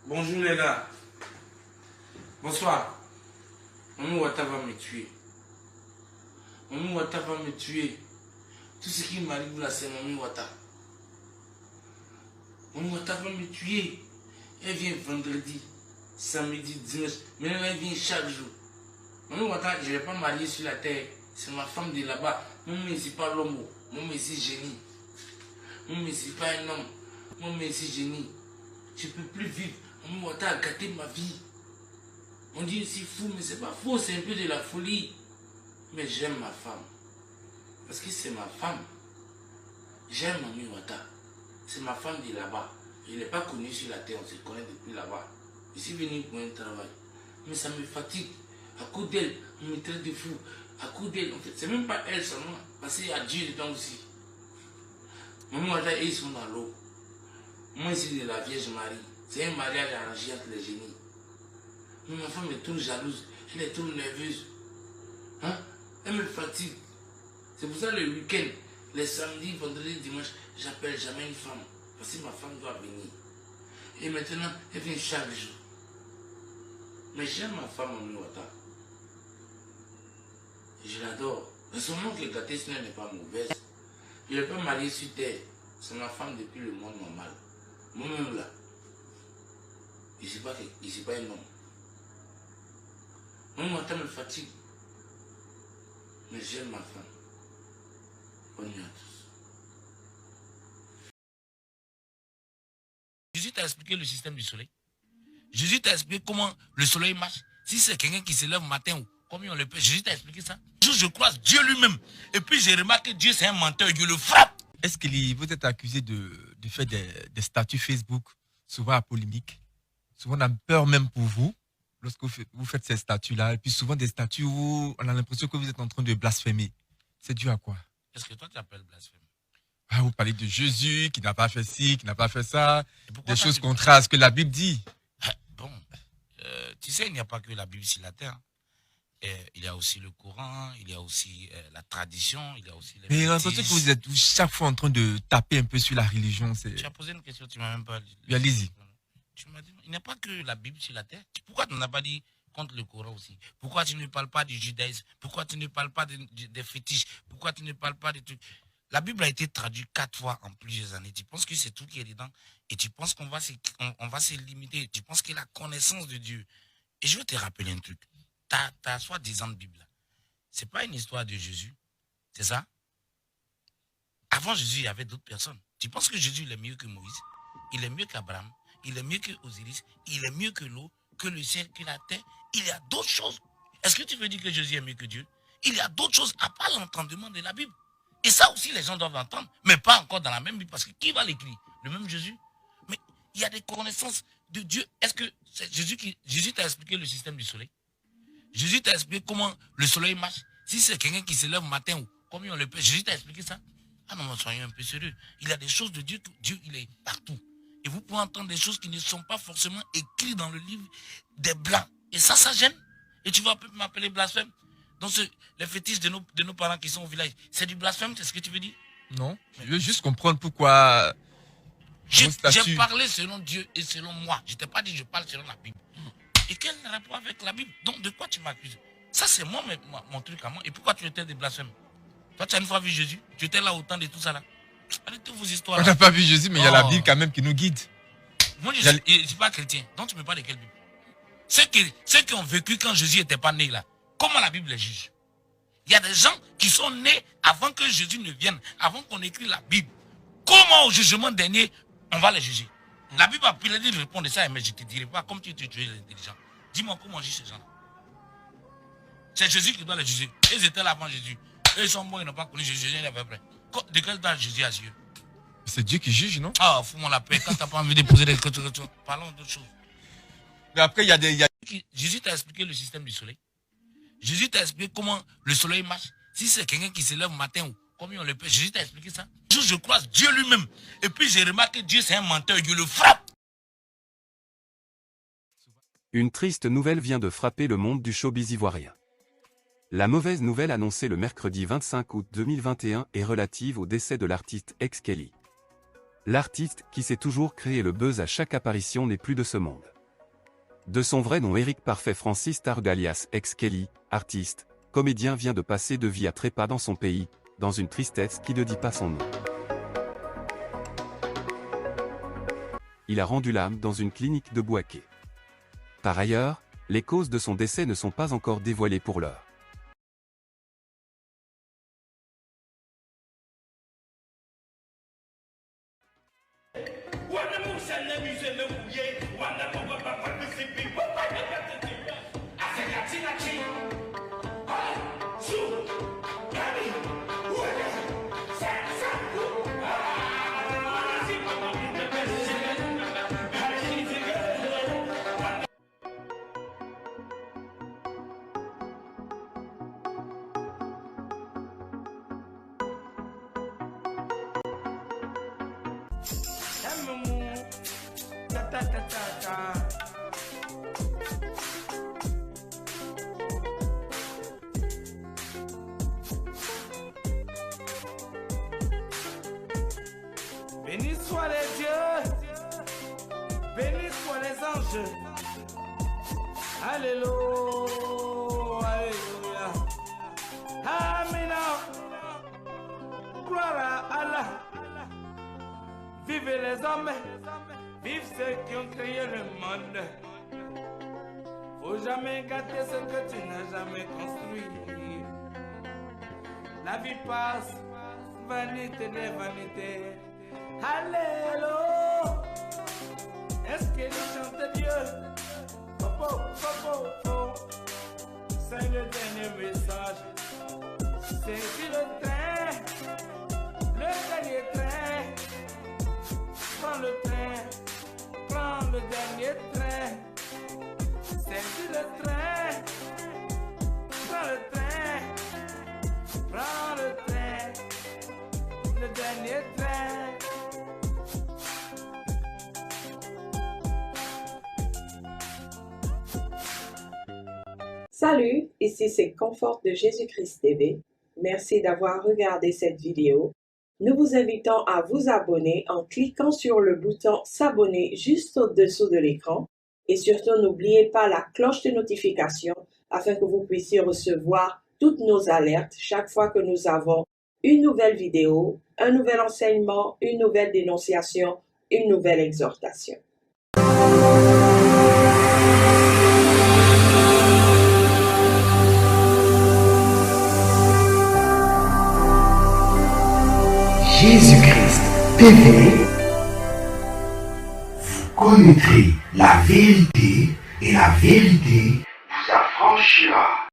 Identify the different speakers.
Speaker 1: Bonjour les gars. Bonsoir. Maman Wata va me tuer. Maman Wata va me tuer. Tout ce qui m'arrive là, c'est Maman Wata. Maman Wata va me tuer. Elle vient vendredi, samedi, dimanche. Maintenant, elle vient chaque jour. Maman Wata, je ne vais pas marier sur la terre. C'est ma femme de là-bas. Maman, ici pas l'homme. Maman, ici génie. Maman, ici pas un homme. Maman, ici génie. Je ne peux plus vivre. Maman Wata a gâté ma vie. On dit c'est fou, mais c'est pas faux, c'est un peu de la folie. Mais j'aime ma femme. Parce que c'est ma femme. J'aime Maman Wata. C'est ma femme de là-bas. Je ne l'ai pas connue sur la terre, on se connaît depuis là-bas. Je suis venu pour un travail. Mais ça me fatigue. À cause d'elle, on me traite de fou. À cause d'elle, en fait, c'est même pas elle seulement. Parce qu'il y a Dieu dedans aussi. Maman Wata et ils sont dans l'eau. Moi ici de la Vierge Marie. C'est un mariage arrangé entre les génies. Mais ma femme est trop jalouse, elle est trop nerveuse. Hein? Elle me fatigue. C'est pour ça le week-end, les samedis, vendredis, dimanche, j'appelle jamais une femme. Parce que ma femme doit venir. Et maintenant, elle vient chaque jour. Mais j'aime ma femme Maman Wata. Je l'adore. Mais son nom qui est gâté, ce n'est pas mauvaise. Je ne l'ai pas mariée sur terre. C'est ma femme depuis le monde normal. Moi-même là, je ne suis pas un homme. Maman Wata me fatigue. Mais j'aime ma femme. Bonne nuit à tous. Jésus t'a expliqué le système du soleil. Jésus t'a expliqué comment le soleil marche. Si c'est quelqu'un qui se lève le matin ou combien on le peut, Jésus t'a expliqué ça. Je croise Dieu lui-même. Et puis j'ai remarqué que Dieu c'est un menteur, Dieu le frappe.
Speaker 2: Est-ce que vous êtes accusé de faire des statuts Facebook, souvent à polémique? Souvent on a peur même pour vous lorsque vous faites ces statuts-là. Et puis souvent des statuts où on a l'impression que vous êtes en train de blasphémer. C'est dû à quoi?
Speaker 1: Est-ce que toi tu appelles blasphème?
Speaker 2: Ah, vous parlez de Jésus qui n'a pas fait ci, qui n'a pas fait ça. Des choses contraires à ce que la Bible dit.
Speaker 1: Bon, tu sais, il n'y a pas que la Bible sur la terre. Il y a aussi le Coran, il y a aussi la tradition, il y a aussi les...
Speaker 2: Mais j'ai l'impression que vous êtes chaque fois en train de taper un peu sur la religion.
Speaker 1: Tu as posé une question, tu ne m'as même pas dit.
Speaker 2: Allez-y.
Speaker 1: Tu m'as dit, il n'y a pas que la Bible sur la terre. Pourquoi tu n'as pas dit contre le Coran aussi? Pourquoi tu ne parles pas du judaïsme? Pourquoi tu ne parles pas des fétiches? Pourquoi tu ne parles pas des trucs? La Bible a été traduite 4 fois en plusieurs années. Tu penses que c'est tout qui est dedans? Et tu penses qu'on va se limiter? Tu penses que la connaissance de Dieu... Et je vais te rappeler un truc. Ta soi-disant Bible, c'est pas une histoire de Jésus, c'est ça? Avant Jésus, il y avait d'autres personnes. Tu penses que Jésus il est mieux que Moïse? Il est mieux qu'Abraham? Il est mieux que Osiris? Il est mieux que l'eau, que le ciel, que la terre? Il y a d'autres choses. Est-ce que tu veux dire que Jésus est mieux que Dieu? Il y a d'autres choses à part l'entendement de la Bible. Et ça aussi, les gens doivent entendre, mais pas encore dans la même Bible, parce que qui va l'écrire? Le même Jésus? Mais il y a des connaissances de Dieu. Est-ce que c'est Jésus t'a expliqué le système du soleil? Jésus t'a expliqué comment le soleil marche. Si c'est quelqu'un qui se lève le matin ou combien on le peut, Jésus t'a expliqué ça. Ah non, soyons un peu sérieux. Il y a des choses de Dieu, Dieu il est partout. Et vous pouvez entendre des choses qui ne sont pas forcément écrites dans le livre des Blancs. Et ça gêne. Et tu vas m'appeler blasphème. Donc les fétiches de nos parents qui sont au village, c'est du blasphème, c'est ce que tu veux dire?
Speaker 2: Non, je veux juste comprendre pourquoi...
Speaker 1: J'ai parlé selon Dieu et selon moi. Je ne t'ai pas dit je parle selon la Bible. Et quel rapport avec la Bible? Donc de quoi tu m'accuses? Ça c'est moi, mon truc à moi. Et pourquoi tu étais des blasphèmes? Toi tu as une fois vu Jésus? Tu étais là au temps de tout ça là? Arrêtez vos histoires.
Speaker 2: On n'a pas vu Jésus, mais il y a la Bible quand même qui nous guide.
Speaker 1: Moi je ne suis pas chrétien. Donc tu me parles de quelle Bible? Ceux qui ont vécu quand Jésus n'était pas né là, comment la Bible les juge? Il y a des gens qui sont nés avant que Jésus ne vienne, avant qu'on écrive la Bible. Comment au jugement dernier on va les juger? La Bible a pu dire de répondre à ça, mais je ne te dirai pas comme tu es intelligent. Dis-moi comment on juge ces gens. C'est Jésus qui doit les juger. Ils étaient là avant Jésus. Eux, ils sont bons, ils n'ont pas connu Jésus. Jésus avait prêt. De quel temps Jésus a Dieu?
Speaker 2: C'est Dieu qui juge, non?
Speaker 1: Ah, fous-moi la paix. Quand tu n'as pas envie de poser des questions, parlons d'autres choses.
Speaker 2: Mais après, il y a des...
Speaker 1: Jésus t'a expliqué le système du soleil. Jésus t'a expliqué comment le soleil marche. Si c'est quelqu'un qui se lève le matin ou combien on le peut, Jésus t'a expliqué ça. Je croise Dieu lui-même. Et puis j'ai remarqué que Dieu c'est un menteur, Dieu le frappe.
Speaker 3: Une triste nouvelle vient de frapper le monde du showbiz ivoirien. La mauvaise nouvelle annoncée le mercredi 25 août 2021 est relative au décès de l'artiste X Kelly. L'artiste, qui s'est toujours créé le buzz à chaque apparition, n'est plus de ce monde. De son vrai nom Éric Parfait Francis Targ alias ex-Kelly, artiste, comédien vient de passer de vie à trépas dans son pays, dans une tristesse qui ne dit pas son nom. Il a rendu l'âme dans une clinique de Bouaké. Par ailleurs, les causes de son décès ne sont pas encore dévoilées pour l'heure.
Speaker 4: Béni soient les dieux, béni soient les anges. Alléluia, alléluia. Amina, gloire à Allah. Vive les hommes, vive ceux qui ont créé le monde. Faut jamais gâter ce que tu n'as jamais construit. La vie passe, vanité des vanités. Alléluia. Est-ce qu'il chante Dieu? Popo, popo, popo. C'est le dernier message. C'est sur le train, le dernier train. Prends le train, prends le dernier train. C'est sur le train, prends le train, prends le train, le dernier train.
Speaker 5: Salut, ici c'est Confort de Jésus-Christ TV. Merci d'avoir regardé cette vidéo. Nous vous invitons à vous abonner en cliquant sur le bouton s'abonner juste au-dessous de l'écran. Et surtout, n'oubliez pas la cloche de notification afin que vous puissiez recevoir toutes nos alertes chaque fois que nous avons une nouvelle vidéo, un nouvel enseignement, une nouvelle dénonciation, une nouvelle exhortation.
Speaker 6: Jésus-Christ TV, vous connaîtrez la vérité et la vérité vous affranchira.